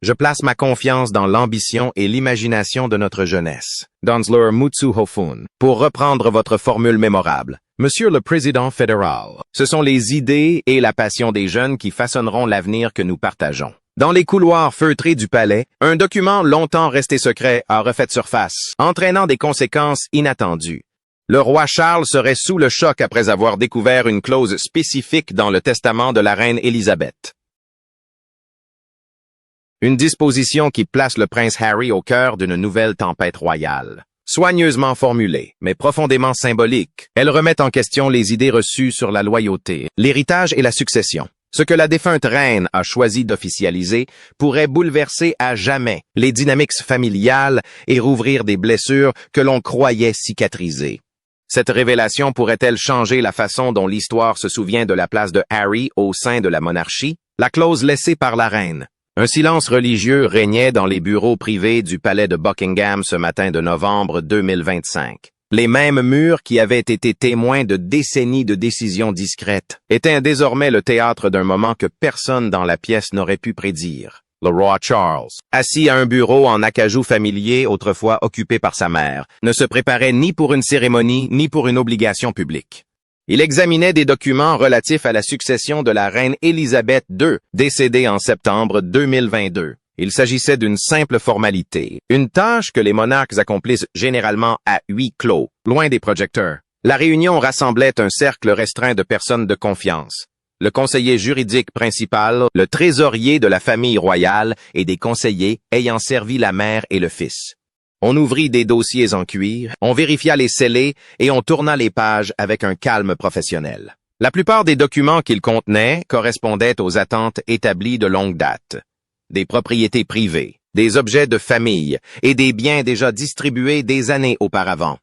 Je place ma confiance dans l'ambition et l'imagination de notre jeunesse. Danzler Mutsu Hofun. Pour reprendre votre formule mémorable, Monsieur le Président fédéral, ce sont les idées et la passion des jeunes qui façonneront l'avenir que nous partageons. Dans les couloirs feutrés du palais, un document longtemps resté secret a refait surface, entraînant des conséquences inattendues. Le roi Charles serait sous le choc après avoir découvert une clause spécifique dans le testament de la reine Élisabeth. Une disposition qui place le prince Harry au cœur d'une nouvelle tempête royale. Soigneusement formulée, mais profondément symbolique, elle remet en question les idées reçues sur la loyauté, l'héritage et la succession. Ce que la défunte reine a choisi d'officialiser pourrait bouleverser à jamais les dynamiques familiales et rouvrir des blessures que l'on croyait cicatrisées. Cette révélation pourrait-elle changer la façon dont l'histoire se souvient de la place de Harry au sein de la monarchie? La clause laissée par la reine. Un silence religieux régnait dans les bureaux privés du palais de Buckingham ce matin de novembre 2025. Les mêmes murs qui avaient été témoins de décennies de décisions discrètes étaient désormais le théâtre d'un moment que personne dans la pièce n'aurait pu prédire. Le roi Charles, assis à un bureau en acajou familier autrefois occupé par sa mère, ne se préparait ni pour une cérémonie ni pour une obligation publique. Il examinait des documents relatifs à la succession de la reine Élisabeth II, décédée en septembre 2022. Il s'agissait d'une simple formalité, une tâche que les monarques accomplissent généralement à huis clos, loin des projecteurs. La réunion rassemblait un cercle restreint de personnes de confiance. Le conseiller juridique principal, le trésorier de la famille royale et des conseillers ayant servi la mère et le fils. On ouvrit des dossiers en cuir, on vérifia les scellés et on tourna les pages avec un calme professionnel. La plupart des documents qu'ils contenaient correspondaient aux attentes établies de longue date. Des propriétés privées, des objets de famille et des biens déjà distribués des années auparavant.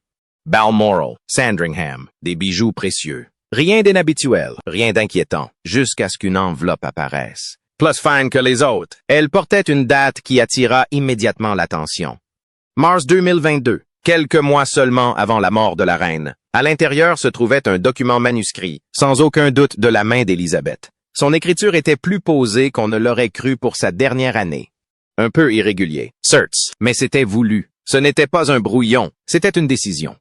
Balmoral, Sandringham, des bijoux précieux. Rien d'inhabituel, rien d'inquiétant, jusqu'à ce qu'une enveloppe apparaisse. Plus fine que les autres, elle portait une date qui attira immédiatement l'attention. Mars 2022, quelques mois seulement avant la mort de la reine. À l'intérieur se trouvait un document manuscrit, sans aucun doute de la main d'Élisabeth. Son écriture était plus posée qu'on ne l'aurait cru pour sa dernière année. Un peu irrégulier, certes, mais c'était voulu. Ce n'était pas un brouillon, c'était une décision.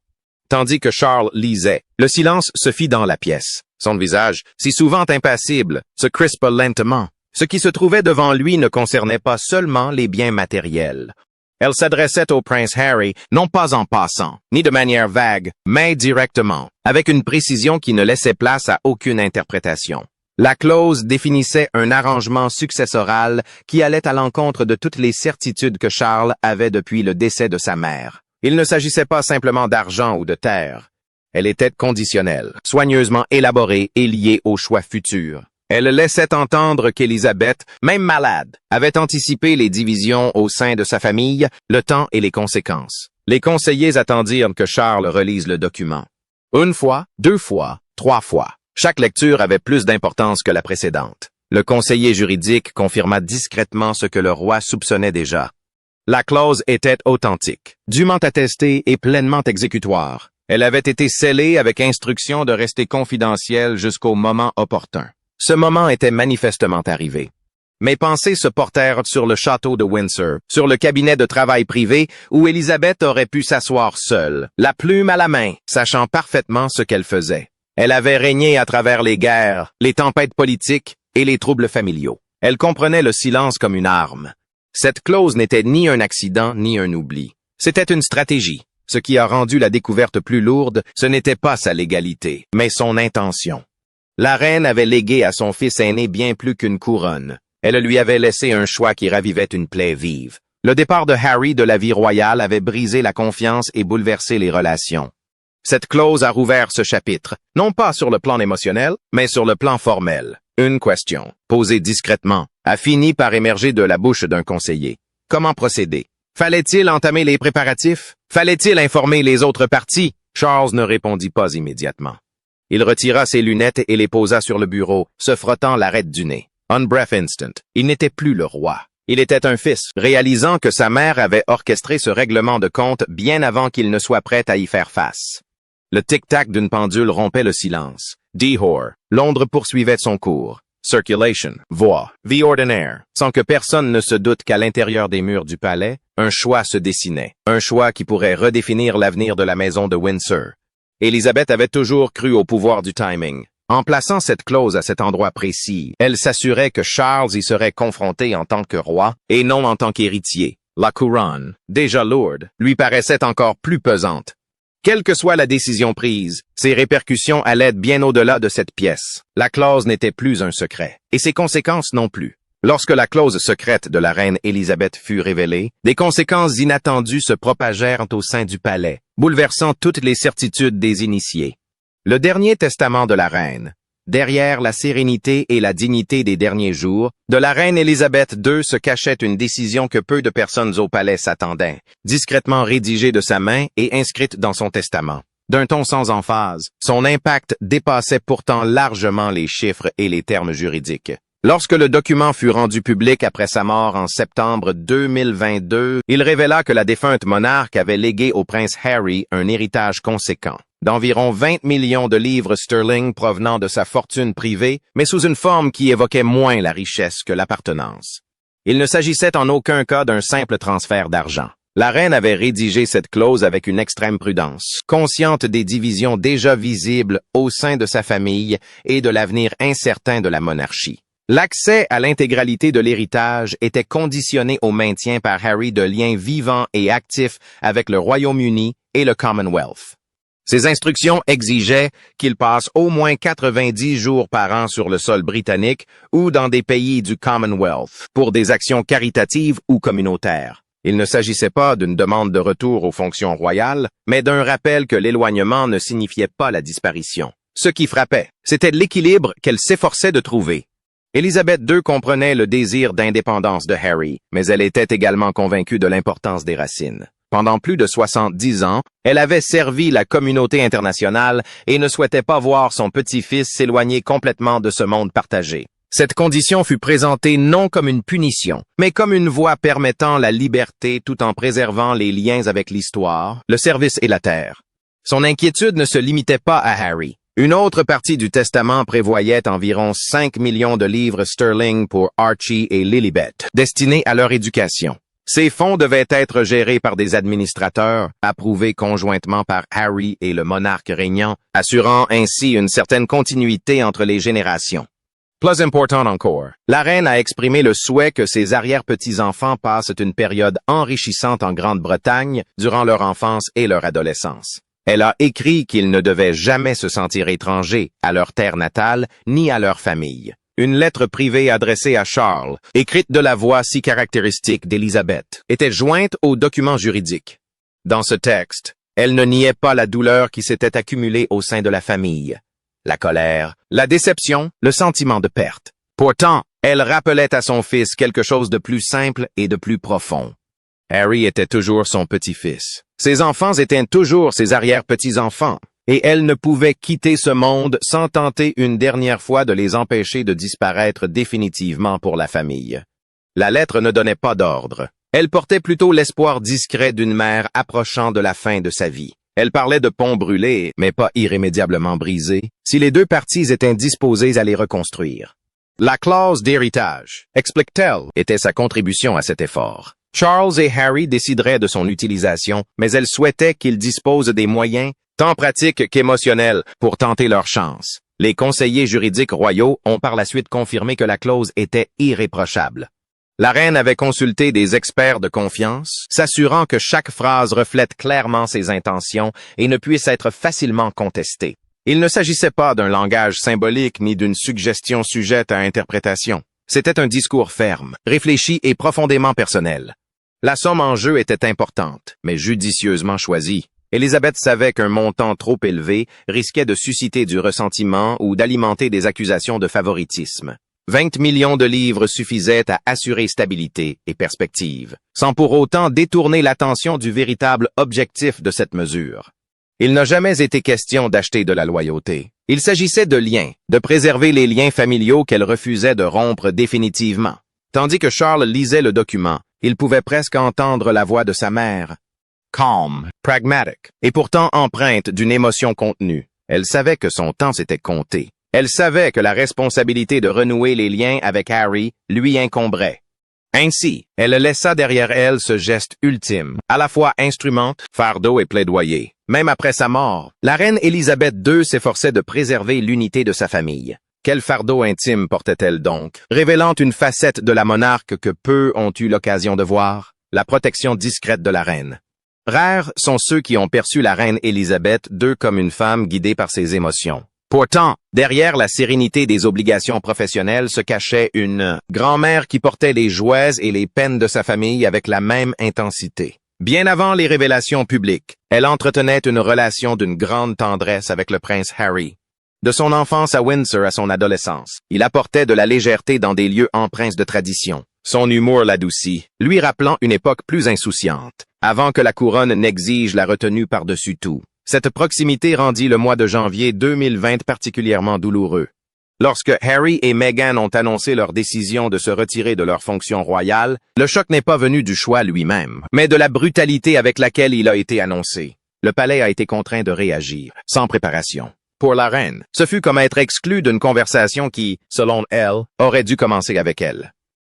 Tandis que Charles lisait, le silence se fit dans la pièce. Son visage, si souvent impassible, se crispa lentement. Ce qui se trouvait devant lui ne concernait pas seulement les biens matériels. Elle s'adressait au prince Harry, non pas en passant, ni de manière vague, mais directement, avec une précision qui ne laissait place à aucune interprétation. La clause définissait un arrangement successoral qui allait à l'encontre de toutes les certitudes que Charles avait depuis le décès de sa mère. Il ne s'agissait pas simplement d'argent ou de terre. Elle était conditionnelle, soigneusement élaborée et liée aux choix futurs. Elle laissait entendre qu'Élisabeth, même malade, avait anticipé les divisions au sein de sa famille, le temps et les conséquences. Les conseillers attendirent que Charles relise le document. Une fois, 2 fois, 3 fois. Chaque lecture avait plus d'importance que la précédente. Le conseiller juridique confirma discrètement ce que le roi soupçonnait déjà. La clause était authentique, dûment attestée et pleinement exécutoire. Elle avait été scellée avec instruction de rester confidentielle jusqu'au moment opportun. Ce moment était manifestement arrivé. Mes pensées se portèrent sur le château de Windsor, sur le cabinet de travail privé où Élisabeth aurait pu s'asseoir seule, la plume à la main, sachant parfaitement ce qu'elle faisait. Elle avait régné à travers les guerres, les tempêtes politiques et les troubles familiaux. Elle comprenait le silence comme une arme. Cette clause n'était ni un accident ni un oubli. C'était une stratégie. Ce qui a rendu la découverte plus lourde, ce n'était pas sa légalité, mais son intention. La reine avait légué à son fils aîné bien plus qu'une couronne. Elle lui avait laissé un choix qui ravivait une plaie vive. Le départ de Harry de la vie royale avait brisé la confiance et bouleversé les relations. Cette clause a rouvert ce chapitre, non pas sur le plan émotionnel, mais sur le plan formel. Une question, posée discrètement, a fini par émerger de la bouche d'un conseiller. Comment procéder? Fallait-il entamer les préparatifs? Fallait-il informer les autres parties? Charles ne répondit pas immédiatement. Il retira ses lunettes et les posa sur le bureau, se frottant l'arête du nez. Un bref instant, il n'était plus le roi. Il était un fils, réalisant que sa mère avait orchestré ce règlement de compte bien avant qu'il ne soit prêt à y faire face. Le tic-tac d'une pendule rompait le silence. Dehors, Londres poursuivait son cours. Circulation, voie, vie ordinaire, sans que personne ne se doute qu'à l'intérieur des murs du palais, un choix se dessinait. Un choix qui pourrait redéfinir l'avenir de la maison de Windsor. Élisabeth avait toujours cru au pouvoir du timing. En plaçant cette clause à cet endroit précis, elle s'assurait que Charles y serait confronté en tant que roi et non en tant qu'héritier. La couronne, déjà lourde, lui paraissait encore plus pesante. Quelle que soit la décision prise, ses répercussions allaient bien au-delà de cette pièce. La clause n'était plus un secret, et ses conséquences non plus. Lorsque la clause secrète de la reine Élisabeth fut révélée, des conséquences inattendues se propagèrent au sein du palais, bouleversant toutes les certitudes des initiés. Le dernier testament de la reine. Derrière la sérénité et la dignité des derniers jours, de la reine Élisabeth II se cachait une décision que peu de personnes au palais s'attendaient, discrètement rédigée de sa main et inscrite dans son testament. D'un ton sans emphase, son impact dépassait pourtant largement les chiffres et les termes juridiques. Lorsque le document fut rendu public après sa mort en septembre 2022, il révéla que la défunte monarque avait légué au prince Harry un héritage conséquent, d'environ 20 millions de livres sterling provenant de sa fortune privée, mais sous une forme qui évoquait moins la richesse que l'appartenance. Il ne s'agissait en aucun cas d'un simple transfert d'argent. La reine avait rédigé cette clause avec une extrême prudence, consciente des divisions déjà visibles au sein de sa famille et de l'avenir incertain de la monarchie. L'accès à l'intégralité de l'héritage était conditionné au maintien par Harry de liens vivants et actifs avec le Royaume-Uni et le Commonwealth. Ses instructions exigeaient qu'il passe au moins 90 jours par an sur le sol britannique ou dans des pays du Commonwealth pour des actions caritatives ou communautaires. Il ne s'agissait pas d'une demande de retour aux fonctions royales, mais d'un rappel que l'éloignement ne signifiait pas la disparition. Ce qui frappait, c'était l'équilibre qu'elle s'efforçait de trouver. Élisabeth II comprenait le désir d'indépendance de Harry, mais elle était également convaincue de l'importance des racines. Pendant plus de 70 ans, elle avait servi la communauté internationale et ne souhaitait pas voir son petit-fils s'éloigner complètement de ce monde partagé. Cette condition fut présentée non comme une punition, mais comme une voie permettant la liberté tout en préservant les liens avec l'histoire, le service et la terre. Son inquiétude ne se limitait pas à Harry. Une autre partie du testament prévoyait environ 5 millions de livres sterling pour Archie et Lilibet, destinés à leur éducation. Ces fonds devaient être gérés par des administrateurs, approuvés conjointement par Harry et le monarque régnant, assurant ainsi une certaine continuité entre les générations. Plus important encore, la reine a exprimé le souhait que ses arrière-petits-enfants passent une période enrichissante en Grande-Bretagne durant leur enfance et leur adolescence. Elle a écrit qu'ils ne devaient jamais se sentir étrangers à leur terre natale ni à leur famille. Une lettre privée adressée à Charles, écrite de la voix si caractéristique d'Élisabeth, était jointe au document juridique. Dans ce texte, elle ne niait pas la douleur qui s'était accumulée au sein de la famille, la colère, la déception, le sentiment de perte. Pourtant, elle rappelait à son fils quelque chose de plus simple et de plus profond. Harry était toujours son petit-fils. Ses enfants étaient toujours ses arrière-petits-enfants, et elle ne pouvait quitter ce monde sans tenter une dernière fois de les empêcher de disparaître définitivement pour la famille. La lettre ne donnait pas d'ordre. Elle portait plutôt l'espoir discret d'une mère approchant de la fin de sa vie. Elle parlait de ponts brûlés, mais pas irrémédiablement brisés, si les deux parties étaient disposées à les reconstruire. La clause d'héritage, explique-t-elle, était sa contribution à cet effort. Charles et Harry décideraient de son utilisation, mais elle souhaitait qu'ils disposent des moyens, tant pratiques qu'émotionnels, pour tenter leur chance. Les conseillers juridiques royaux ont par la suite confirmé que la clause était irréprochable. La reine avait consulté des experts de confiance, s'assurant que chaque phrase reflète clairement ses intentions et ne puisse être facilement contestée. Il ne s'agissait pas d'un langage symbolique ni d'une suggestion sujette à interprétation. C'était un discours ferme, réfléchi et profondément personnel. La somme en jeu était importante, mais judicieusement choisie. Élisabeth savait qu'un montant trop élevé risquait de susciter du ressentiment ou d'alimenter des accusations de favoritisme. 20 millions de livres suffisaient à assurer stabilité et perspective, sans pour autant détourner l'attention du véritable objectif de cette mesure. Il n'a jamais été question d'acheter de la loyauté. Il s'agissait de liens, de préserver les liens familiaux qu'elle refusait de rompre définitivement. Tandis que Charles lisait le document, il pouvait presque entendre la voix de sa mère. Calme, pragmatique, et pourtant empreinte d'une émotion contenue. Elle savait que son temps s'était compté. Elle savait que la responsabilité de renouer les liens avec Harry lui incomberait. Ainsi, elle laissa derrière elle ce geste ultime, à la fois instrument, fardeau et plaidoyer. Même après sa mort, la reine Élisabeth II s'efforçait de préserver l'unité de sa famille. Quel fardeau intime portait-elle donc, révélant une facette de la monarque que peu ont eu l'occasion de voir, la protection discrète de la reine. Rares sont ceux qui ont perçu la reine Élisabeth II comme une femme guidée par ses émotions. Pourtant, derrière la sérénité des obligations professionnelles se cachait une grand-mère qui portait les joies et les peines de sa famille avec la même intensité. Bien avant les révélations publiques, elle entretenait une relation d'une grande tendresse avec le prince Harry. De son enfance à Windsor à son adolescence, il apportait de la légèreté dans des lieux empreints de tradition. Son humour l'adoucit, lui rappelant une époque plus insouciante, avant que la couronne n'exige la retenue par-dessus tout. Cette proximité rendit le mois de janvier 2020 particulièrement douloureux. Lorsque Harry et Meghan ont annoncé leur décision de se retirer de leur fonction royale, le choc n'est pas venu du choix lui-même, mais de la brutalité avec laquelle il a été annoncé. Le palais a été contraint de réagir, sans préparation. Pour la reine, ce fut comme être exclu d'une conversation qui, selon elle, aurait dû commencer avec elle.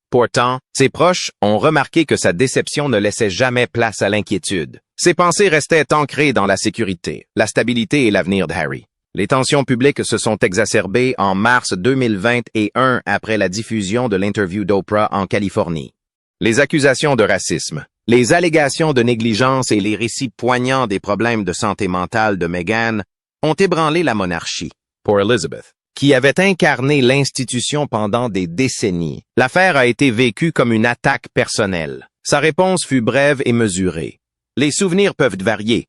Pourtant, ses proches ont remarqué que sa déception ne laissait jamais place à l'inquiétude. Ses pensées restaient ancrées dans la sécurité, la stabilité et l'avenir de Harry. Les tensions publiques se sont exacerbées en mars 2021 après la diffusion de l'interview d'Oprah en Californie. Les accusations de racisme, les allégations de négligence et les récits poignants des problèmes de santé mentale de Meghan ont ébranlé la monarchie. Pour Elizabeth, qui avait incarné l'institution pendant des décennies, l'affaire a été vécue comme une attaque personnelle. Sa réponse fut brève et mesurée. Les souvenirs peuvent varier.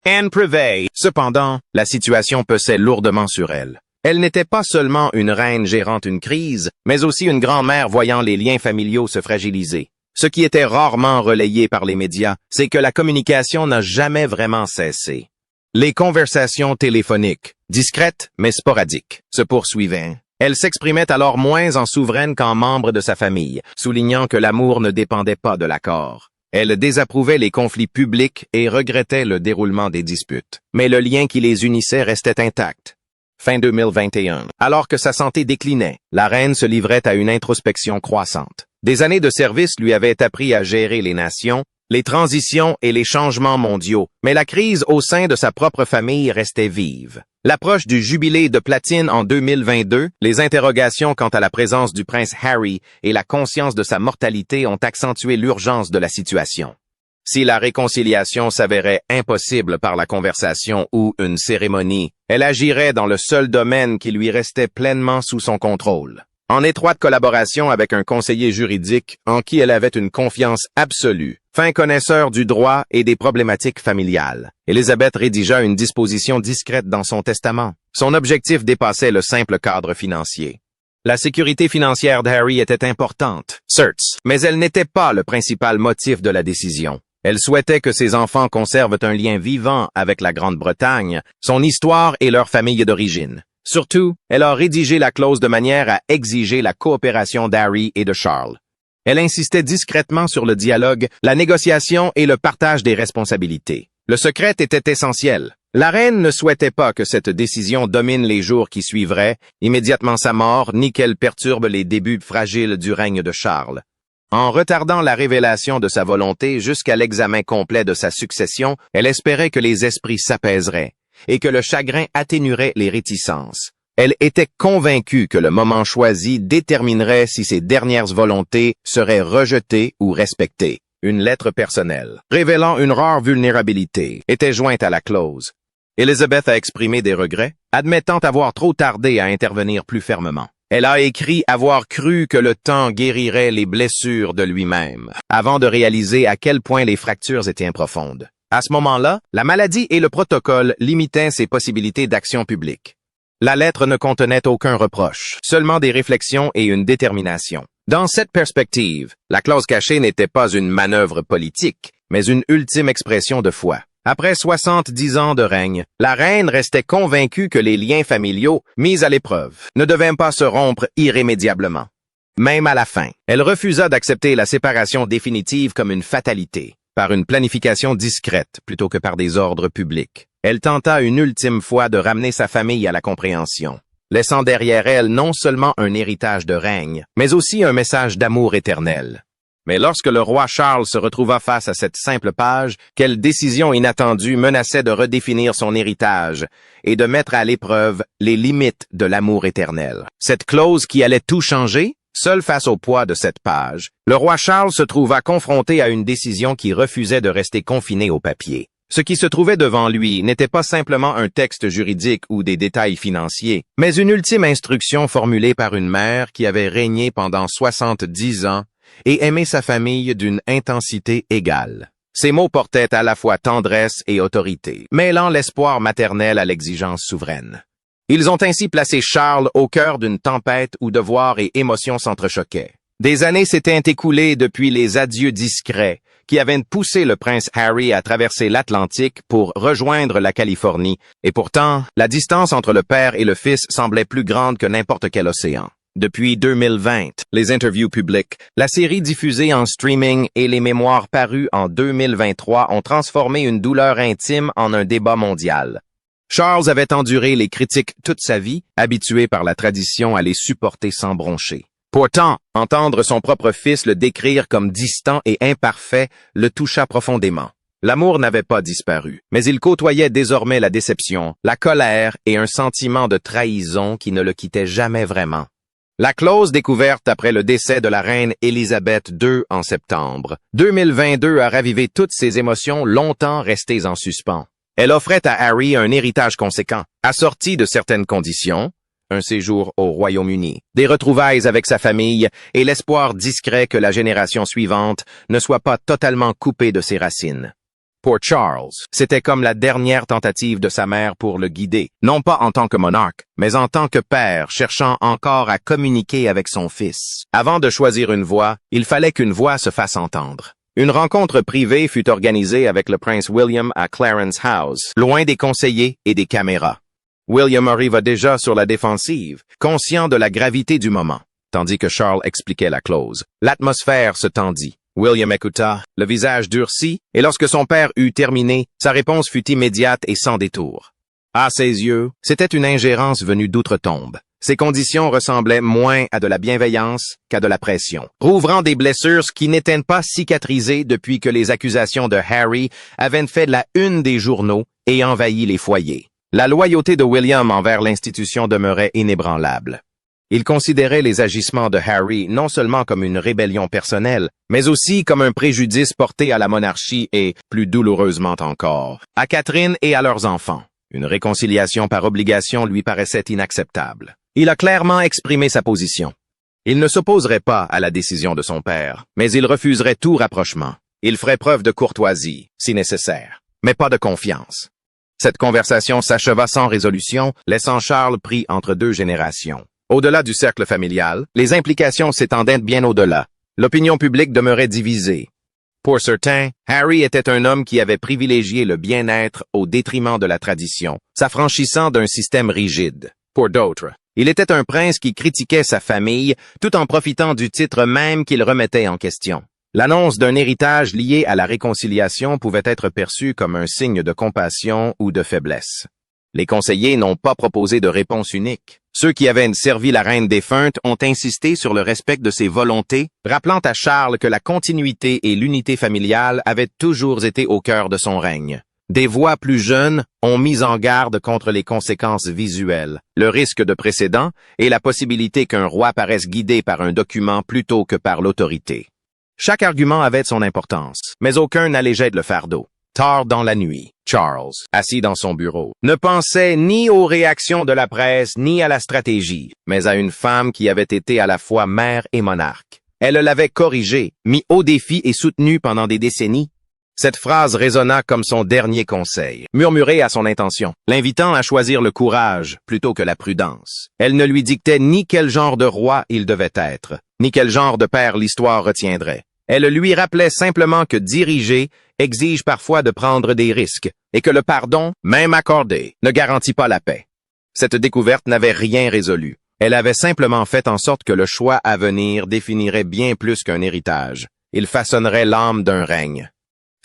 Anne Privey. Cependant, la situation pesait lourdement sur elle. Elle n'était pas seulement une reine gérant une crise, mais aussi une grand-mère voyant les liens familiaux se fragiliser. Ce qui était rarement relayé par les médias, c'est que la communication n'a jamais vraiment cessé. Les conversations téléphoniques, discrètes mais sporadiques, se poursuivaient. Elle s'exprimait alors moins en souveraine qu'en membre de sa famille, soulignant que l'amour ne dépendait pas de l'accord. Elle désapprouvait les conflits publics et regrettait le déroulement des disputes. Mais le lien qui les unissait restait intact. Fin 2021. Alors que sa santé déclinait, la reine se livrait à une introspection croissante. Des années de service lui avaient appris à gérer les nations, les transitions et les changements mondiaux, mais la crise au sein de sa propre famille restait vive. L'approche du jubilé de platine en 2022, les interrogations quant à la présence du prince Harry et la conscience de sa mortalité ont accentué l'urgence de la situation. Si la réconciliation s'avérait impossible par la conversation ou une cérémonie, elle agirait dans le seul domaine qui lui restait pleinement sous son contrôle. En étroite collaboration avec un conseiller juridique en qui elle avait une confiance absolue, fin connaisseur du droit et des problématiques familiales, Elizabeth rédigea une disposition discrète dans son testament. Son objectif dépassait le simple cadre financier. La sécurité financière d'Harry était importante, certes, mais elle n'était pas le principal motif de la décision. Elle souhaitait que ses enfants conservent un lien vivant avec la Grande-Bretagne, son histoire et leur famille d'origine. Surtout, elle a rédigé la clause de manière à exiger la coopération d'Harry et de Charles. Elle insistait discrètement sur le dialogue, la négociation et le partage des responsabilités. Le secret était essentiel. La reine ne souhaitait pas que cette décision domine les jours qui suivraient, immédiatement sa mort, ni qu'elle perturbe les débuts fragiles du règne de Charles. En retardant la révélation de sa volonté jusqu'à l'examen complet de sa succession, elle espérait que les esprits s'apaiseraient et que le chagrin atténuerait les réticences. Elle était convaincue que le moment choisi déterminerait si ses dernières volontés seraient rejetées ou respectées. Une lettre personnelle, révélant une rare vulnérabilité, était jointe à la clause. Elizabeth a exprimé des regrets, admettant avoir trop tardé à intervenir plus fermement. Elle a écrit avoir cru que le temps guérirait les blessures de lui-même, avant de réaliser à quel point les fractures étaient profondes. À ce moment-là, la maladie et le protocole limitaient ses possibilités d'action publique. La lettre ne contenait aucun reproche, seulement des réflexions et une détermination. Dans cette perspective, la clause cachée n'était pas une manœuvre politique, mais une ultime expression de foi. Après 70 ans de règne, la reine restait convaincue que les liens familiaux, mis à l'épreuve, ne devaient pas se rompre irrémédiablement. Même à la fin, elle refusa d'accepter la séparation définitive comme une fatalité, par une planification discrète plutôt que par des ordres publics. Elle tenta une ultime fois de ramener sa famille à la compréhension. laissant derrière elle non seulement un héritage de règne, mais aussi un message d'amour éternel. Mais lorsque le roi Charles se retrouva face à cette simple page, quelle décision inattendue menaçait de redéfinir son héritage et de mettre à l'épreuve les limites de l'amour éternel. Cette clause qui allait tout changer, seul face au poids de cette page, le roi Charles se trouva confronté à une décision qui refusait de rester confiné au papier. Ce qui se trouvait devant lui n'était pas simplement un texte juridique ou des détails financiers, mais une ultime instruction formulée par une mère qui avait régné pendant 70 ans et aimé sa famille d'une intensité égale. Ces mots portaient à la fois tendresse et autorité, mêlant l'espoir maternel à l'exigence souveraine. Ils ont ainsi placé Charles au cœur d'une tempête où devoirs et émotions s'entrechoquaient. Des années s'étaient écoulées depuis les adieux discrets qui avaient poussé le prince Harry à traverser l'Atlantique pour rejoindre la Californie, et pourtant, la distance entre le père et le fils semblait plus grande que n'importe quel océan. Depuis 2020, les interviews publiques, la série diffusée en streaming et les mémoires parues en 2023 ont transformé une douleur intime en un débat mondial. Charles avait enduré les critiques toute sa vie, habitué par la tradition à les supporter sans broncher. Pourtant, entendre son propre fils le décrire comme distant et imparfait le toucha profondément. L'amour n'avait pas disparu, mais il côtoyait désormais la déception, la colère et un sentiment de trahison qui ne le quittait jamais vraiment. La clause découverte après le décès de la reine Élisabeth II en septembre 2022 a ravivé toutes ces émotions longtemps restées en suspens. Elle offrait à Harry un héritage conséquent, assorti de certaines conditions, un séjour au Royaume-Uni, des retrouvailles avec sa famille et l'espoir discret que la génération suivante ne soit pas totalement coupée de ses racines. Pour Charles, c'était comme la dernière tentative de sa mère pour le guider, non pas en tant que monarque, mais en tant que père cherchant encore à communiquer avec son fils. Avant de choisir une voie, il fallait qu'une voix se fasse entendre. Une rencontre privée fut organisée avec le prince William à Clarence House, loin des conseillers et des caméras. William arriva déjà sur la défensive, conscient de la gravité du moment, tandis que Charles expliquait la clause. L'atmosphère se tendit. William écouta, le visage durci, et lorsque son père eut terminé, sa réponse fut immédiate et sans détour. À ses yeux, c'était une ingérence venue d'outre-tombe. Ces conditions ressemblaient moins à de la bienveillance qu'à de la pression, rouvrant des blessures qui n'étaient pas cicatrisées depuis que les accusations de Harry avaient fait la une des journaux et envahi les foyers. La loyauté de William envers l'institution demeurait inébranlable. Il considérait les agissements de Harry non seulement comme une rébellion personnelle, mais aussi comme un préjudice porté à la monarchie et, plus douloureusement encore, à Catherine et à leurs enfants. Une réconciliation par obligation lui paraissait inacceptable. Il a clairement exprimé sa position. Il ne s'opposerait pas à la décision de son père, mais il refuserait tout rapprochement. Il ferait preuve de courtoisie, si nécessaire, mais pas de confiance. Cette conversation s'acheva sans résolution, laissant Charles pris entre deux générations. Au-delà du cercle familial, les implications s'étendaient bien au-delà. L'opinion publique demeurait divisée. Pour certains, Harry était un homme qui avait privilégié le bien-être au détriment de la tradition, s'affranchissant d'un système rigide. Pour d'autres, il était un prince qui critiquait sa famille tout en profitant du titre même qu'il remettait en question. L'annonce d'un héritage lié à la réconciliation pouvait être perçue comme un signe de compassion ou de faiblesse. Les conseillers n'ont pas proposé de réponse unique. Ceux qui avaient servi la reine défunte ont insisté sur le respect de ses volontés, rappelant à Charles que la continuité et l'unité familiale avaient toujours été au cœur de son règne. Des voix plus jeunes ont mis en garde contre les conséquences visuelles, le risque de précédent et la possibilité qu'un roi paraisse guidé par un document plutôt que par l'autorité. Chaque argument avait son importance, mais aucun n'allégeait le fardeau. Tard dans la nuit, Charles, assis dans son bureau, ne pensait ni aux réactions de la presse ni à la stratégie, mais à une femme qui avait été à la fois mère et monarque. Elle l'avait corrigé, mis au défi et soutenu pendant des décennies. Cette phrase résonna comme son dernier conseil, murmuré à son intention, l'invitant à choisir le courage plutôt que la prudence. Elle ne lui dictait ni quel genre de roi il devait être, ni quel genre de père l'histoire retiendrait. Elle lui rappelait simplement que diriger exige parfois de prendre des risques, et que le pardon, même accordé, ne garantit pas la paix. Cette découverte n'avait rien résolu. Elle avait simplement fait en sorte que le choix à venir définirait bien plus qu'un héritage. Il façonnerait l'âme d'un règne.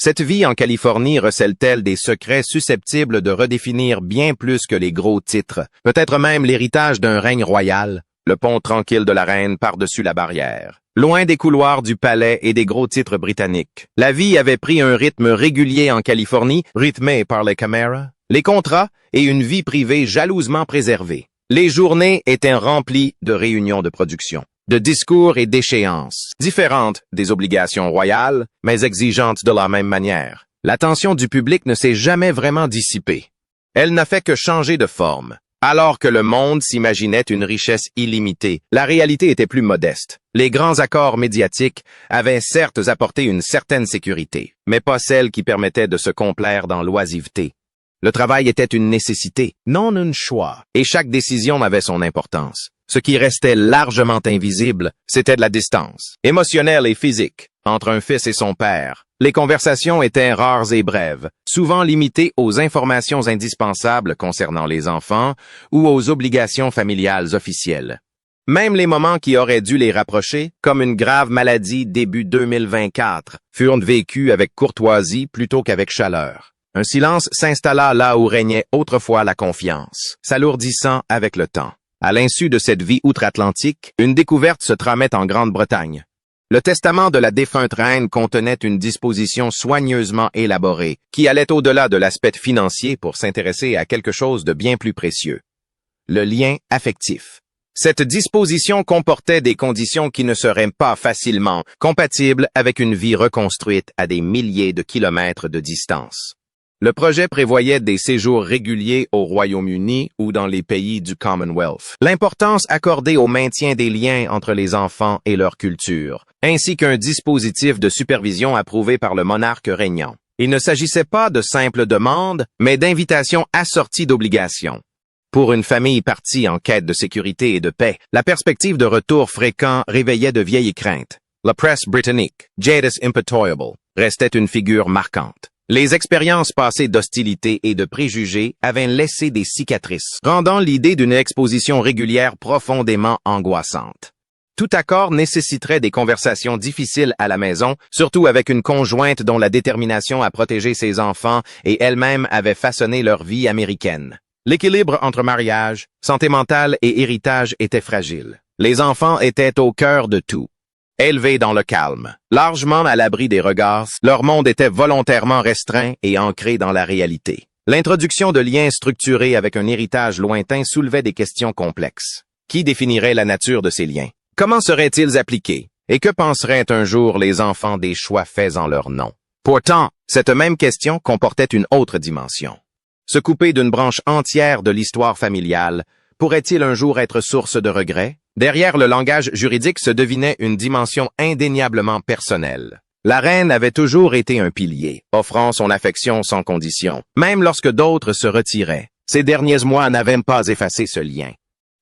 Cette vie en Californie recèle-t-elle des secrets susceptibles de redéfinir bien plus que les gros titres, peut-être même l'héritage d'un règne royal? Le pont tranquille de la reine par-dessus la barrière. Loin des couloirs du palais et des gros titres britanniques. La vie avait pris un rythme régulier en Californie, rythmé par les caméras, les contrats et une vie privée jalousement préservée. Les journées étaient remplies de réunions de production, de discours et d'échéances, différentes des obligations royales, mais exigeantes de la même manière. L'attention du public ne s'est jamais vraiment dissipée. Elle n'a fait que changer de forme. Alors que le monde s'imaginait une richesse illimitée, la réalité était plus modeste. Les grands accords médiatiques avaient certes apporté une certaine sécurité, mais pas celle qui permettait de se complaire dans l'oisiveté. Le travail était une nécessité, non un choix, et chaque décision avait son importance. Ce qui restait largement invisible, c'était de la distance, émotionnelle et physique, entre un fils et son père. Les conversations étaient rares et brèves, souvent limitées aux informations indispensables concernant les enfants ou aux obligations familiales officielles. Même les moments qui auraient dû les rapprocher, comme une grave maladie début 2024, furent vécus avec courtoisie plutôt qu'avec chaleur. Un silence s'installa là où régnait autrefois la confiance, s'alourdissant avec le temps. À l'insu de cette vie outre-Atlantique, une découverte se tramait en Grande-Bretagne. Le testament de la défunte reine contenait une disposition soigneusement élaborée, qui allait au-delà de l'aspect financier pour s'intéresser à quelque chose de bien plus précieux. Le lien affectif. Cette disposition comportait des conditions qui ne seraient pas facilement compatibles avec une vie reconstruite à des milliers de kilomètres de distance. Le projet prévoyait des séjours réguliers au Royaume-Uni ou dans les pays du Commonwealth. L'importance accordée au maintien des liens entre les enfants et leur culture, ainsi qu'un dispositif de supervision approuvé par le monarque régnant. Il ne s'agissait pas de simples demandes, mais d'invitations assorties d'obligations. Pour une famille partie en quête de sécurité et de paix, la perspective de retour fréquent réveillait de vieilles craintes. La presse britannique, Jadis Impetoyable, restait une figure marquante. Les expériences passées d'hostilité et de préjugés avaient laissé des cicatrices, rendant l'idée d'une exposition régulière profondément angoissante. Tout accord nécessiterait des conversations difficiles à la maison, surtout avec une conjointe dont la détermination à protéger ses enfants et elle-même avait façonné leur vie américaine. L'équilibre entre mariage, santé mentale et héritage était fragile. Les enfants étaient au cœur de tout. Élevés dans le calme, largement à l'abri des regards, leur monde était volontairement restreint et ancré dans la réalité. L'introduction de liens structurés avec un héritage lointain soulevait des questions complexes. Qui définirait la nature de ces liens? Comment seraient-ils appliqués? Et que penseraient un jour les enfants des choix faits en leur nom? Pourtant, cette même question comportait une autre dimension. Se couper d'une branche entière de l'histoire familiale, pourrait-il un jour être source de regrets? Derrière le langage juridique se devinait une dimension indéniablement personnelle. La reine avait toujours été un pilier, offrant son affection sans condition, même lorsque d'autres se retiraient. Ces derniers mois n'avaient pas effacé ce lien.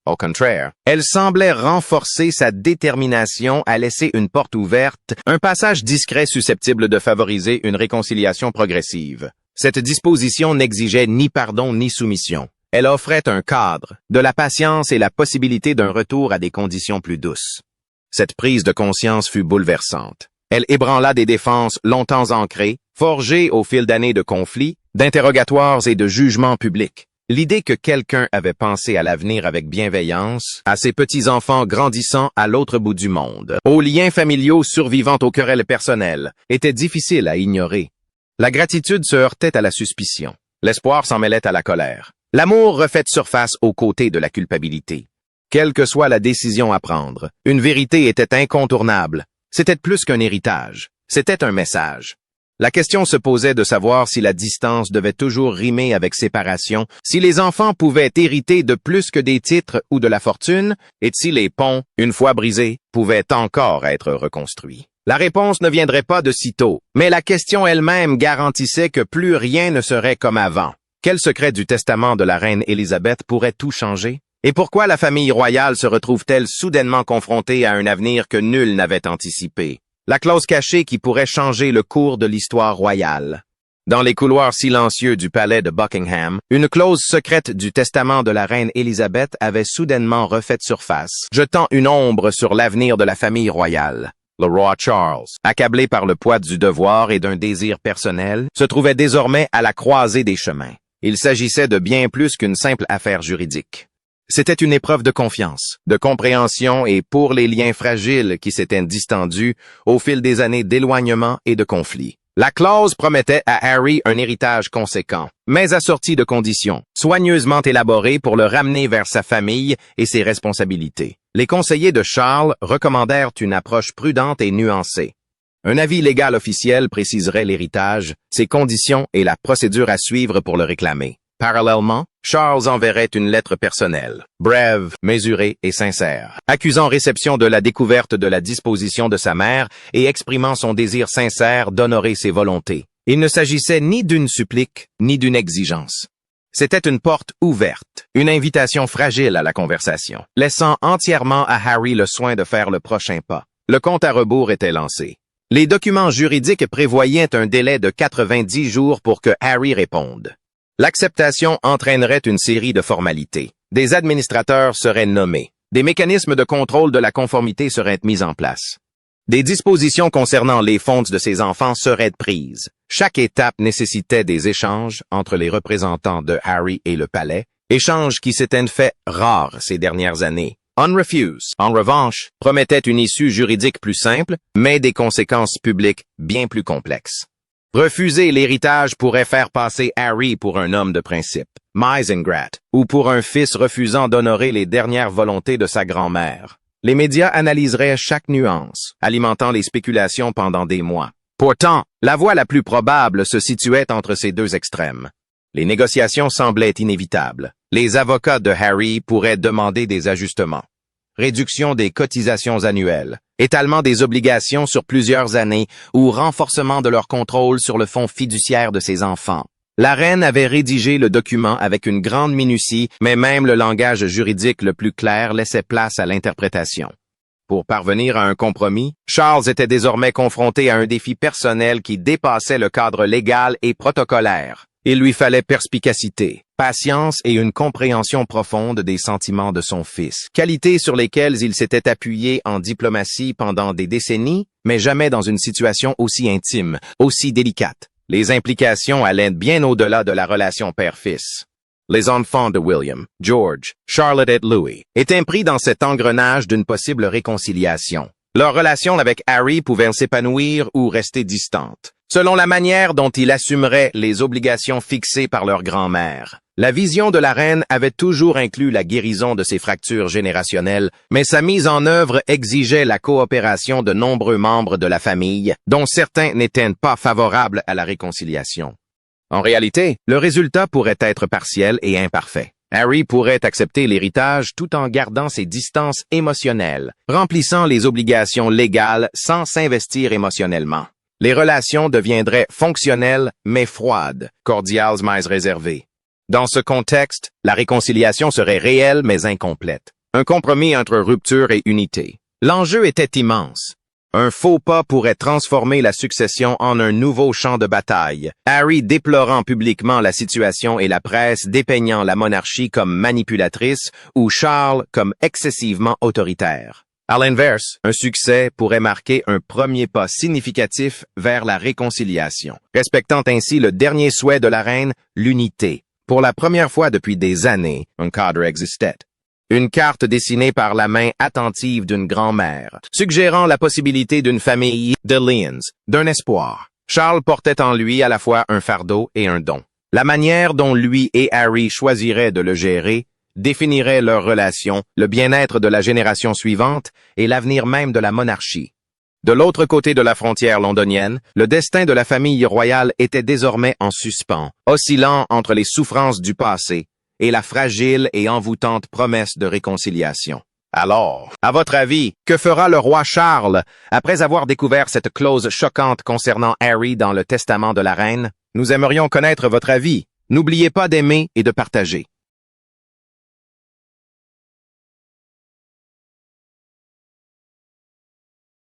Au contraire, elle semblait renforcer sa détermination à laisser une porte ouverte, un passage discret susceptible de favoriser une réconciliation progressive. Cette disposition n'exigeait ni pardon ni soumission. Elle offrait un cadre, de la patience et la possibilité d'un retour à des conditions plus douces. Cette prise de conscience fut bouleversante. Elle ébranla des défenses longtemps ancrées, forgées au fil d'années de conflits, d'interrogatoires et de jugements publics. L'idée que quelqu'un avait pensé à l'avenir avec bienveillance, à ses petits-enfants grandissant à l'autre bout du monde, aux liens familiaux survivant aux querelles personnelles, était difficile à ignorer. La gratitude se heurtait à la suspicion. L'espoir s'en mêlait à la colère. L'amour refait surface aux côtés de la culpabilité. Quelle que soit la décision à prendre, une vérité était incontournable. C'était plus qu'un héritage. C'était un message. La question se posait de savoir si la distance devait toujours rimer avec séparation, si les enfants pouvaient hériter de plus que des titres ou de la fortune, et si les ponts, une fois brisés, pouvaient encore être reconstruits. La réponse ne viendrait pas de sitôt, mais la question elle-même garantissait que plus rien ne serait comme avant. Quel secret du testament de la reine Élisabeth pourrait tout changer? Et pourquoi la famille royale se retrouve-t-elle soudainement confrontée à un avenir que nul n'avait anticipé? La clause cachée qui pourrait changer le cours de l'histoire royale. Dans les couloirs silencieux du palais de Buckingham, une clause secrète du testament de la reine Élisabeth avait soudainement refait surface, jetant une ombre sur l'avenir de la famille royale. Le roi Charles, accablé par le poids du devoir et d'un désir personnel, se trouvait désormais à la croisée des chemins. Il s'agissait de bien plus qu'une simple affaire juridique. C'était une épreuve de confiance, de compréhension et pour les liens fragiles qui s'étaient distendus au fil des années d'éloignement et de conflits. La clause promettait à Harry un héritage conséquent, mais assorti de conditions, soigneusement élaborées pour le ramener vers sa famille et ses responsabilités. Les conseillers de Charles recommandèrent une approche prudente et nuancée. Un avis légal officiel préciserait l'héritage, ses conditions et la procédure à suivre pour le réclamer. Parallèlement, Charles enverrait une lettre personnelle, brève, mesurée et sincère, accusant réception de la découverte de la disposition de sa mère et exprimant son désir sincère d'honorer ses volontés. Il ne s'agissait ni d'une supplique, ni d'une exigence. C'était une porte ouverte, une invitation fragile à la conversation, laissant entièrement à Harry le soin de faire le prochain pas. Le compte à rebours était lancé. Les documents juridiques prévoyaient un délai de 90 jours pour que Harry réponde. L'acceptation entraînerait une série de formalités. Des administrateurs seraient nommés. Des mécanismes de contrôle de la conformité seraient mis en place. Des dispositions concernant les fonds de ses enfants seraient prises. Chaque étape nécessitait des échanges entre les représentants de Harry et le palais, échanges qui s'étaient faits rares ces dernières années. On Refuse, en revanche, promettait une issue juridique plus simple, mais des conséquences publiques bien plus complexes. Refuser l'héritage pourrait faire passer Harry pour un homme de principe, Misingrat, ou pour un fils refusant d'honorer les dernières volontés de sa grand-mère. Les médias analyseraient chaque nuance, alimentant les spéculations pendant des mois. Pourtant, la voie la plus probable se situait entre ces deux extrêmes. Les négociations semblaient inévitables. Les avocats de Harry pourraient demander des ajustements. Réduction des cotisations annuelles, étalement des obligations sur plusieurs années ou renforcement de leur contrôle sur le fonds fiduciaire de ses enfants. La reine avait rédigé le document avec une grande minutie, mais même le langage juridique le plus clair laissait place à l'interprétation. Pour parvenir à un compromis, Charles était désormais confronté à un défi personnel qui dépassait le cadre légal et protocolaire. Il lui fallait perspicacité, patience et une compréhension profonde des sentiments de son fils, qualités sur lesquelles il s'était appuyé en diplomatie pendant des décennies, mais jamais dans une situation aussi intime, aussi délicate. Les implications allaient bien au-delà de la relation père-fils. Les enfants de William, George, Charlotte et Louis étaient pris dans cet engrenage d'une possible réconciliation. Leur relation avec Harry pouvait s'épanouir ou rester distante, selon la manière dont ils assumeraient les obligations fixées par leur grand-mère. La vision de la reine avait toujours inclus la guérison de ses fractures générationnelles, mais sa mise en œuvre exigeait la coopération de nombreux membres de la famille, dont certains n'étaient pas favorables à la réconciliation. En réalité, le résultat pourrait être partiel et imparfait. Harry pourrait accepter l'héritage tout en gardant ses distances émotionnelles, remplissant les obligations légales sans s'investir émotionnellement. Les relations deviendraient fonctionnelles mais froides, cordiales mais réservées. Dans ce contexte, la réconciliation serait réelle mais incomplète. Un compromis entre rupture et unité. L'enjeu était immense. Un faux pas pourrait transformer la succession en un nouveau champ de bataille, Harry déplorant publiquement la situation et la presse dépeignant la monarchie comme manipulatrice ou Charles comme excessivement autoritaire. À l'inverse, un succès pourrait marquer un premier pas significatif vers la réconciliation, respectant ainsi le dernier souhait de la reine, l'unité. Pour la première fois depuis des années, un cadre existait. Une carte dessinée par la main attentive d'une grand-mère, suggérant la possibilité d'une famille de Lyons, d'un espoir. Charles portait en lui à la fois un fardeau et un don. La manière dont lui et Harry choisiraient de le gérer définirait leur relation, le bien-être de la génération suivante et l'avenir même de la monarchie. De l'autre côté de la frontière londonienne, le destin de la famille royale était désormais en suspens, oscillant entre les souffrances du passé et la fragile et envoûtante promesse de réconciliation. Alors, à votre avis, que fera le roi Charles après avoir découvert cette clause choquante concernant Harry dans le testament de la reine? Nous aimerions connaître votre avis. N'oubliez pas d'aimer et de partager.